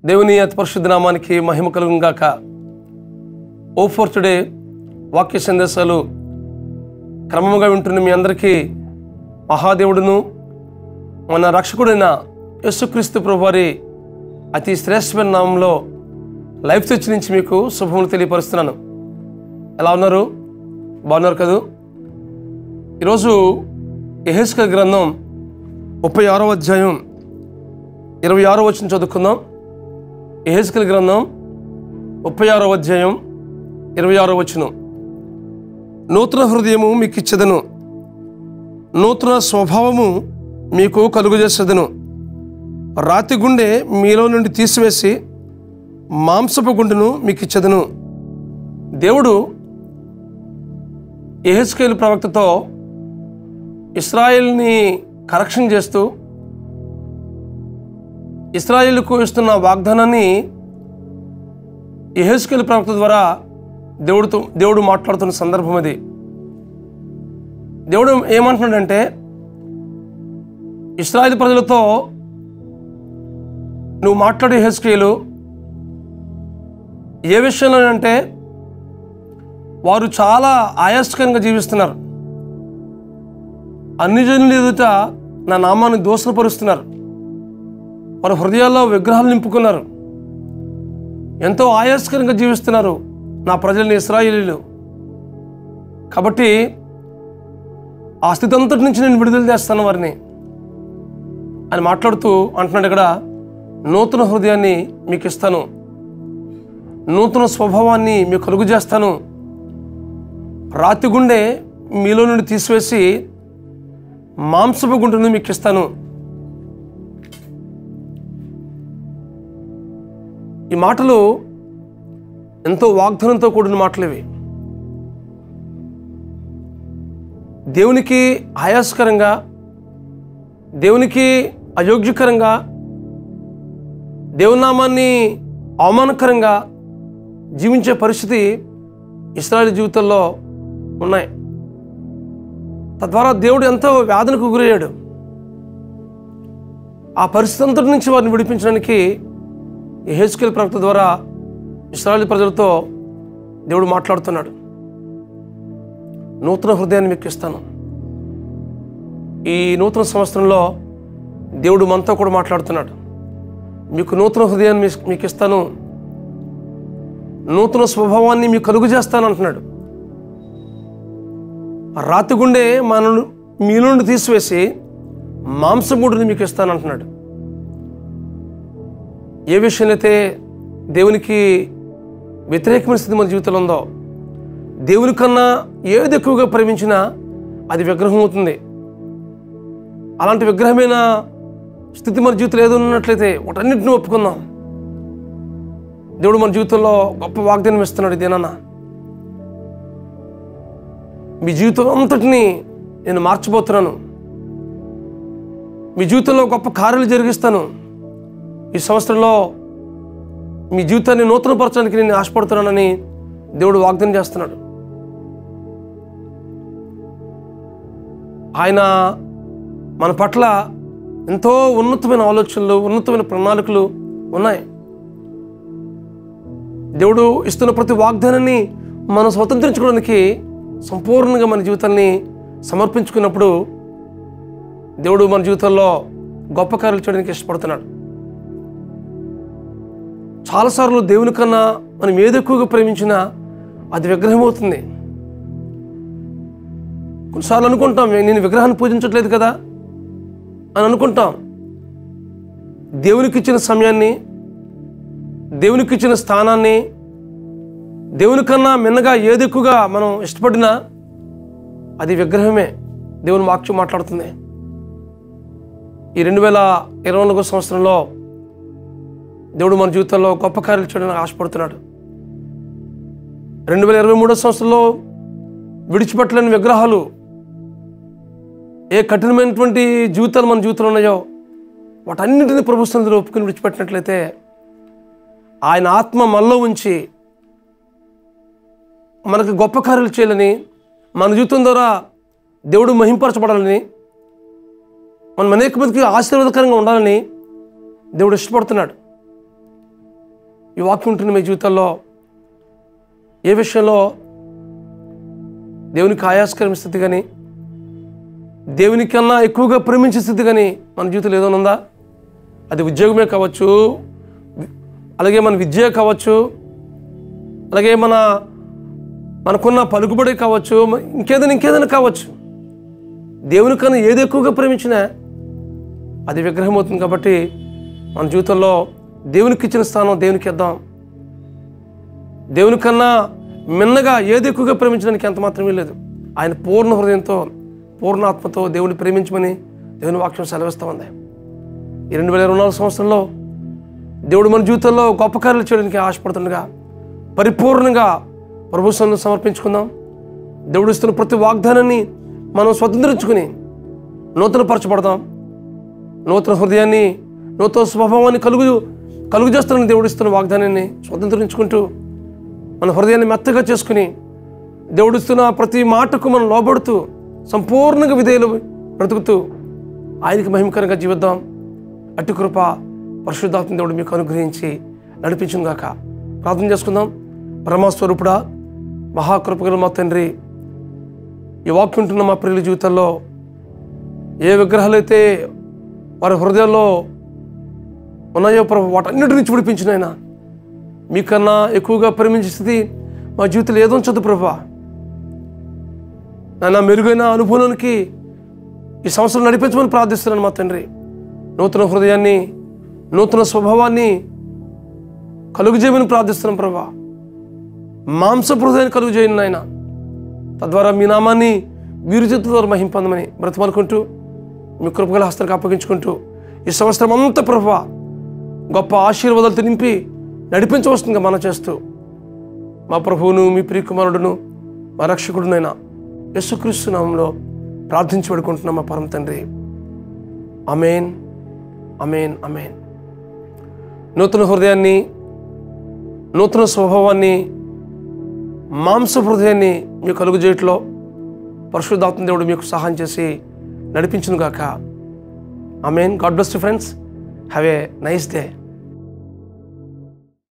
దేవుని అతి పరిశుద్ధ నామానికి మహిమ కలుగును గాక. ఓ ఫర్ టుడే వాక్య సందేశాలు క్రమముగా వింటున్న మీ అందరికీ మహాదేవుడును మన రక్షకుడైన యేసుక్రీస్తు ప్రభువారి అతి శ్రేష్టమైన నామంలో లైఫ్ చర్చ్ నుంచి మీకు శుభములు తెలియపరుస్తున్నాను. ఎలా ఉన్నారు? బాగున్నారు కదూ? ఈరోజు యెహెజ్కేలు గ్రంథం 36వ అధ్యాయం 26వ వచనం చదువుకుందాం. యెహెజ్కేలు గ్రంథం 36వ అధ్యాయం 26వ వచనం. నూతన హృదయము మీకు ఇచ్చెదను, నూతన స్వభావము మీకు కలుగజేసేదను. రాతి గుండె మీలో నుండి తీసివేసి మాంసపు గుండెను మీకు ఇచ్చెదను. దేవుడు యెహెజ్కేలు ప్రవక్తతో ఇశ్రాయేల్ని కరెక్షన్ చేస్తూ ఇశ్రాయేలుకు ఇస్తున్న వాగ్దానాన్ని యెహెజ్కేలు ప్రవక్త ద్వారా దేవుడు మాట్లాడుతున్న సందర్భం అది. దేవుడు ఏమంటున్నాడంటే, ఇశ్రాయేలు ప్రజలతో నువ్వు మాట్లాడే యెహెజ్కేలు ఏ విషయంలో అంటే, వారు చాలా ఆయాస్కరంగా జీవిస్తున్నారు, అన్ని జనుల ఎదుట నా నామాన్ని దోషపరుస్తున్నారు, వారి హృదయాల్లో విగ్రహాలు నింపుకున్నారు, ఎంతో ఆయాస్కరంగా జీవిస్తున్నారు నా ప్రజల్ని ఇశ్రాయేలీయులు. కాబట్టి ఆ స్థితి అంతటి నుంచి నేను విడుదల చేస్తాను వారిని అని మాట్లాడుతూ అంటున్నాడు. ఇక్కడ నూతన హృదయాన్ని మీకు ఇస్తాను, నూతన స్వభావాన్ని మీకు కలుగు చేస్తాను, రాతి గుండె మీలో నుండి తీసివేసి మాంసపు గుండెను మీకు ఇస్తాను. ఈ మాటలు ఎంతో వాగ్దానంతో కూడిన మాటలు ఇవి. దేవునికి ఆయాసకరంగా, దేవునికి అయోగ్యకరంగా, దేవుని నామాన్ని అవమానకరంగా జీవించే పరిస్థితి ఇశ్రాయేలు జీవితంలో ఉన్నాయి. తద్వారా దేవుడు ఎంతో వ్యాధులకు గురయ్యాడు. ఆ పరిస్థితి అంతటి నుంచి వారిని విడిపించడానికి యెహెజ్కేలు ప్రవక్త ద్వారా ఇశ్రాయేలు ప్రజలతో దేవుడు మాట్లాడుతున్నాడు. నూతన హృదయాన్ని మీకు ఇస్తాను. ఈ నూతన సంవత్సరంలో దేవుడు మనతో కూడా మాట్లాడుతున్నాడు. మీకు నూతన హృదయాన్ని మీకు ఇస్తాను, నూతన స్వభావాన్ని మీకు కలుగు చేస్తాను అంటున్నాడు. రాతి గుండె మనను మీలో నుండి తీసివేసి మాంసముడిని మీకు ఇస్తాను అంటున్నాడు. ఏ విషయంలో అయితే దేవునికి వ్యతిరేకమైన స్థితి మన జీవితంలో ఉందో, దేవుని కన్నా ఏది ఎక్కువగా ప్రేమించినా అది విగ్రహం అవుతుంది. అలాంటి విగ్రహమైన స్థితి మన జీవితంలో ఏదో ఉన్నట్లయితే వాటన్నిటిని ఒప్పుకుందాం. దేవుడు మన జీవితంలో గొప్ప వాగ్దానం ఇస్తున్నాడు. ఇదేనన్నా, మీ జీవితం అంతటినీ నేను మార్చబోతున్నాను, మీ జీవితంలో గొప్ప కార్యాలు జరిగిస్తాను, ఈ సంవత్సరంలో మీ జీవితాన్ని నూతనపరచడానికి నేను ఆశపడుతున్నానని దేవుడు వాగ్దానం చేస్తున్నాడు. ఆయన మన పట్ల ఎంతో ఉన్నతమైన ఆలోచనలు, ఉన్నతమైన ప్రణాళికలు ఉన్నాయి. దేవుడు ఇస్తున్న ప్రతి వాగ్దానాన్ని మనం స్వతంత్రించుకోవడానికి సంపూర్ణంగా మన జీవితాన్ని సమర్పించుకున్నప్పుడు దేవుడు మన జీవితంలో గొప్ప కార్యాలు చేయడానికి ఇష్టపడుతున్నాడు. చాలాసార్లు దేవుని కన్నా మనం ఏది ఎక్కువగా ప్రేమించినా అది విగ్రహం అవుతుంది. కొన్నిసార్లు అనుకుంటాం, నేను విగ్రహాన్ని పూజించట్లేదు కదా అని అనుకుంటాం. దేవునికి ఇచ్చిన సమయాన్ని, దేవునికి ఇచ్చిన స్థానాన్ని, దేవుని కన్నా మిన్నగా ఏది ఎక్కువగా మనం ఇష్టపడినా అది విగ్రహమే. దేవుని వాక్యం మాట్లాడుతుంది. ఈ 2024 సంవత్సరంలో దేవుడు మన జీవితంలో గొప్ప కార్యాలు చేయడానికి ఆశపడుతున్నాడు. 2023 సంవత్సరంలో విడిచిపెట్టలేని విగ్రహాలు, ఏ కఠినమైనటువంటి జీవితాలు మన జీవితంలో ఉన్నాయో వాటన్నింటినీ ప్రభు సన్నిధిలో ఒప్పుకుని విడిచిపెట్టినట్లయితే ఆయన ఆత్మ మనలో ఉంచి మనకు గొప్ప కార్యాలు చేయాలని, మన జీవితం ద్వారా దేవుడు మహింపరచబడాలని, మనం అనేక మందికి ఆశీర్వాదకరంగా ఉండాలని దేవుడు ఇష్టపడుతున్నాడు. ఈ వాక్యం ఉంటుంది మీ జీవితాల్లో ఏ విషయంలో దేవునికి ఆయాస్కరమైన స్థితి కానీ, దేవునికన్నా ఎక్కువగా ప్రేమించే స్థితి కానీ మన జీవితంలో ఏదైనా ఉందా? అది ఉద్యోగమే కావచ్చు, అలాగే మన విద్య కావచ్చు, అలాగే మనకున్న పలుకుబడి కావచ్చు, ఇంకేదైనా కావచ్చు. దేవునికన్నా ఏది ఎక్కువగా ప్రేమించినా అది విగ్రహం అవుతుంది. కాబట్టి మన జీవితంలో దేవునికి ఇచ్చిన స్థానం దేవునికి ఇద్దాం. దేవునికన్నా మిన్నగా ఏది ఎక్కువగా ప్రేమించడానికి ఎంత మాత్రమే లేదు. ఆయన పూర్ణ హృదయంతో, పూర్ణ ఆత్మతో దేవుని ప్రేమించమని దేవుని వాక్యం సెలవిస్తూ ఉంది. ఈ 2024 సంవత్సరంలో దేవుడు మన జీవితంలో గొప్ప కార్యాలు చేయడానికి ఆశపడుతుండగా పరిపూర్ణంగా ప్రభు సన్నిధిలో సమర్పించుకుందాం. దేవుడు ఇస్తున్న ప్రతి వాగ్దానాన్ని మనం స్వతంత్రించుకుని నూతనపరచబడదాం. నూతన హృదయాన్ని, నూతన స్వభావాన్ని కలుగు చేస్తున్న దేవుడు ఇస్తున్న వాగ్దానాన్ని స్వతంత్రించుకుంటూ మన హృదయాన్ని మెత్తగా చేసుకుని దేవుడిస్తున్న ప్రతి మాటకు మనం లోబడుతూ సంపూర్ణంగా విధేయులు బ్రతుకుతూ ఆయనకి మహిమకరంగా జీవిద్దాం. అట్టి కృప పరిశుద్ధాత్మ దేవుడు మీకు అనుగ్రహించి నడిపించును గాక. ప్రార్థన చేసుకుందాం. పరమస్వరూపుడా, మహాకృపగల మా తండ్రి, ఈ వాక్యం ఉంటున్న మా ప్రియుల జీవితాల్లో ఏ విగ్రహాలైతే వారి హృదయాల్లో ఉన్నాయో ప్రభు, వాటన్నిటి నుంచి విడిపించిన ఆయన మీకన్నా ఎక్కువగా ప్రేమించే స్థితి మా జీవితంలో ఏదో ఉంచదు ప్రభా. నాన్న, మెరుగైన అనుభవానికి ఈ సంవత్సరం నడిపించమని ప్రార్థిస్తున్నాను మా తండ్రి. నూతన హృదయాన్ని, నూతన స్వభావాన్ని కలుగుజేయమని ప్రార్థిస్తున్నాం ప్రభా. మాంసపు హృదయాన్ని కలుగుజేయండి నాయన. తద్వారా మీ నామాన్ని వీరి చేతుల ద్వారా మహింపొందమని బ్రతిమాలుకుంటూ మీ కృపగల హస్తానికి అప్పగించుకుంటూ ఈ సంవత్సరం అంతా ప్రభా గొప్ప ఆశీర్వాదాలతో నింపి నడిపించవలసిందిగా మనం చేస్తూ మా ప్రభువును, మీ ప్రియకుమారుడును, మా రక్షకుడునైన యేసుక్రీస్తు నామములో ప్రార్థించి పెడుకుంటున్నాం మా పరమ తండ్రి. ఆమేన్, ఆమేన్, ఆమేన్. నూతన హృదయాన్ని, నూతన స్వభావాన్ని, మాంస హృదయాన్ని మీకు కలుగుజేయట్లో పరిశుద్ధాత్మ దేవుడు మీకు సహాయం చేసి నడిపించును గాక. Amen. God bless you friends. Have a nice day.